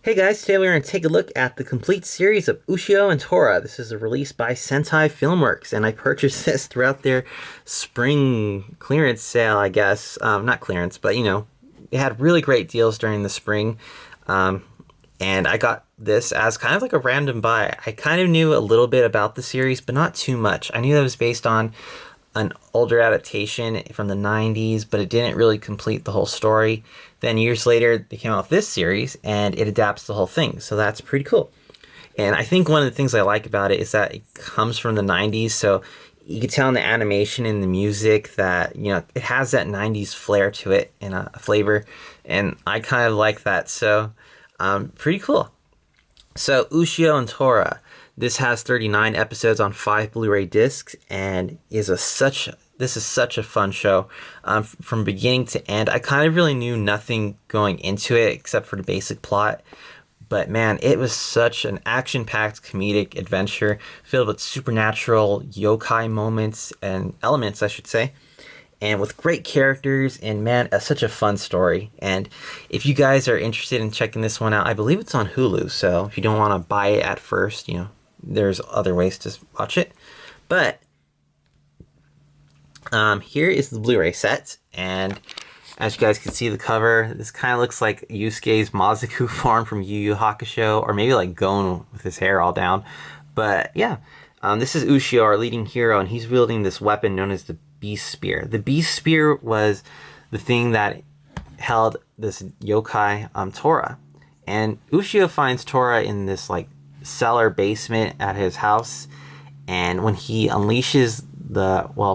Hey guys, today we're going to take a look at the complete series of Ushio and Tora. This is a release by Sentai Filmworks, and I purchased this throughout their spring clearance sale, I guess. Not clearance, but they had really great deals during the spring. And I got this as kind of like a random buy. I kind of knew a little bit about the series, but not too much. I knew that it was based on an older adaptation from the 90s, but it didn't really complete the whole story. Then years later, they came out with this series, and it adapts the whole thing, so that's pretty cool. And I think one of the things I like about it is that it comes from the 90s, so you can tell in the animation and the music that, it has that 90s flair to it and a flavor, and I kind of like that, so pretty cool. So Ushio and Tora. This has 39 episodes on 5 Blu-ray discs and this is such a fun show from beginning to end. I kind of really knew nothing going into it except for the basic plot. But man, it was such an action-packed comedic adventure filled with supernatural yokai moments and elements, I should say. And with great characters, and man, such a fun story. And if you guys are interested in checking this one out, I believe it's on Hulu. So if you don't want to buy it at first, there's other ways to watch it. But here is the Blu-ray set, and as you guys can see the cover, this kind of looks like Yusuke's Mazaku form from Yu Yu Hakusho, or maybe like Gon with his hair all down. But yeah, this is Ushio, our leading hero, and he's wielding this weapon known as the Beast Spear. The Beast Spear was the thing that held this yokai Tora, and Ushio finds Tora in this like cellar basement at his house, and when he unleashes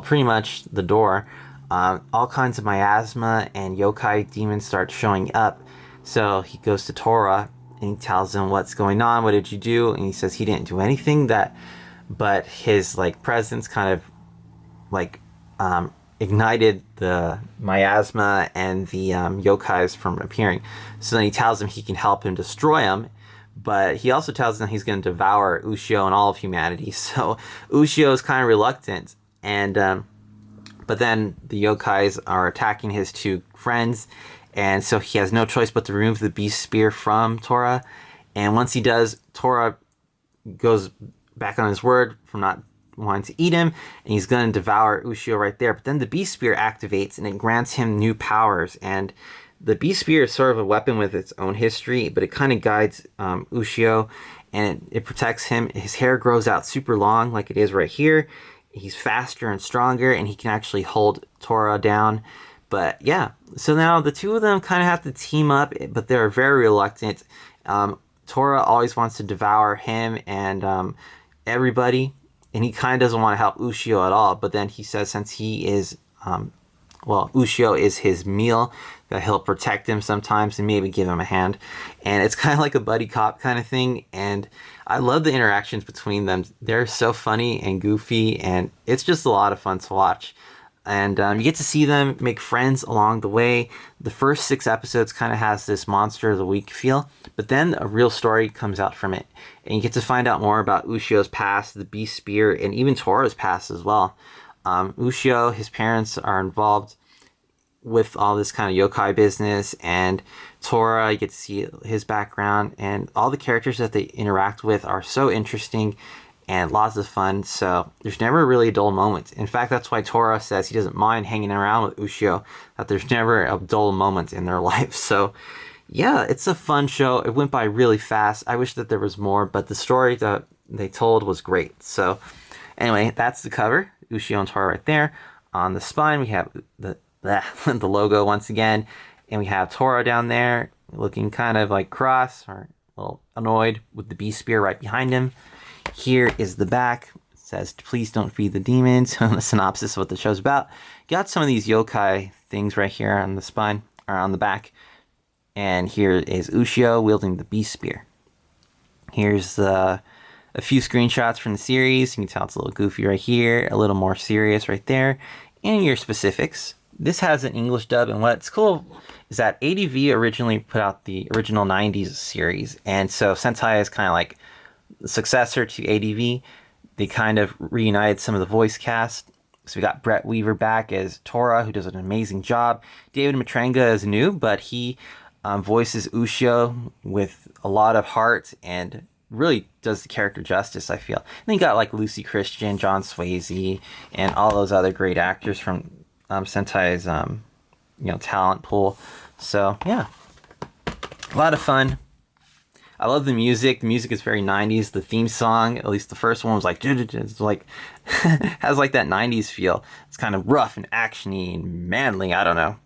pretty much the door, all kinds of miasma and yokai demons start showing up. So he goes to Tora and he tells him what's going on, what did you do? And he says he didn't do anything, but his like presence kind of like ignited the miasma and the yokais from appearing. So then he tells him he can help him destroy them, but he also tells him he's going to devour Ushio and all of humanity. So Ushio is kind of reluctant, and but then the yokais are attacking his two friends, and so he has no choice but to remove the Beast Spear from Tora. And once he does, Tora goes back on his word from not wanting to eat him, and he's going to devour Ushio right there. But then the Beast Spear activates, and it grants him new powers. And the Beast Spear is sort of a weapon with its own history, but it kind of guides Ushio, and it protects him. His hair grows out super long, like it is right here. He's faster and stronger, and he can actually hold Tora down. But yeah, so now the two of them kind of have to team up, but they're very reluctant. Tora always wants to devour him and everybody, and he kind of doesn't want to help Ushio at all. But then he says since he is Ushio is his meal, that he'll protect him sometimes and maybe give him a hand. And it's kind of like a buddy cop kind of thing. And I love the interactions between them. They're so funny and goofy, and it's just a lot of fun to watch. And you get to see them make friends along the way. The first 6 episodes kind of has this monster of the week feel, but then a real story comes out from it. And you get to find out more about Ushio's past, the Beast Spear, and even Tora's past as well. Ushio, his parents are involved with all this kind of yokai business, and Tora, you get to see his background, and all the characters that they interact with are so interesting and lots of fun. So there's never really a dull moment. In fact, that's why Tora says he doesn't mind hanging around with Ushio, that there's never a dull moment in their life. So yeah, it's a fun show. It went by really fast. I wish that there was more, but the story that they told was great. So anyway, that's the cover. Ushio and Tora right there. On the spine, we have the logo once again, and we have Tora down there looking kind of like cross or a little annoyed with the Beast Spear right behind him. Here is the back. It says, "Please don't feed the demons." The synopsis of what the show's about. Got some of these yokai things right here on the spine or on the back. And here is Ushio wielding the Beast Spear. Here's a few screenshots from the series. You can tell it's a little goofy right here, a little more serious right there, and your specifics. This has an English dub, and what's cool is that ADV originally put out the original 90s series, and so Sentai is kind of like the successor to ADV. They kind of reunited some of the voice cast. So we got Brett Weaver back as Tora, who does an amazing job. David Matranga is new, but he voices Ushio with a lot of heart and really does the character justice, I feel. And then you got like Lucy Christian, John Swayze, and all those other great actors from Sentai's talent pool. So yeah, a lot of fun. I love the music. The music is very 90s. The theme song, at least the first one, was like, it's like has like that 90s feel. It's kind of rough and actiony and manly. I don't know.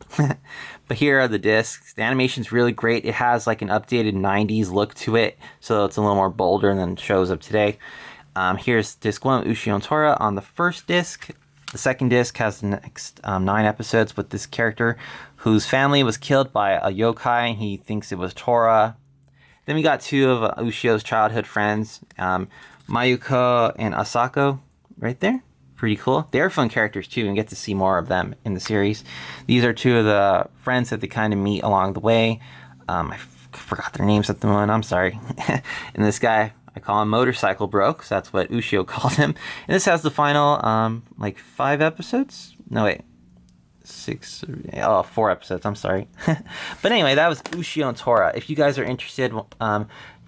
But here are the discs. The animation's really great. It has like an updated 90s look to it, so it's a little more bolder than shows of today. Here's disc 1, Ushio Tora on the first disc. The second disc has the next 9 episodes with this character whose family was killed by a yokai, and he thinks it was Tora. Then we got 2 of Ushio's childhood friends, Mayuko and Asako, right there. Pretty cool. They're fun characters too, and get to see more of them in the series. These are 2 of the friends that they kind of meet along the way. I forgot their names at the moment, I'm sorry. And this guy, I call him Motorcycle Bro, because that's what Ushio called him. And this has the final, 5 episodes? No, wait. 4 episodes, I'm sorry. But anyway, that was Ushio and Tora. If you guys are interested,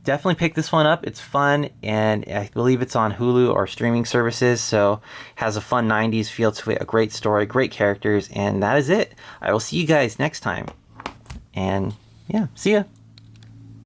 definitely pick this one up. It's fun, and I believe it's on Hulu or streaming services, so it has a fun 90s feel to it, a great story, great characters, and that is it. I will see you guys next time. And yeah, see ya.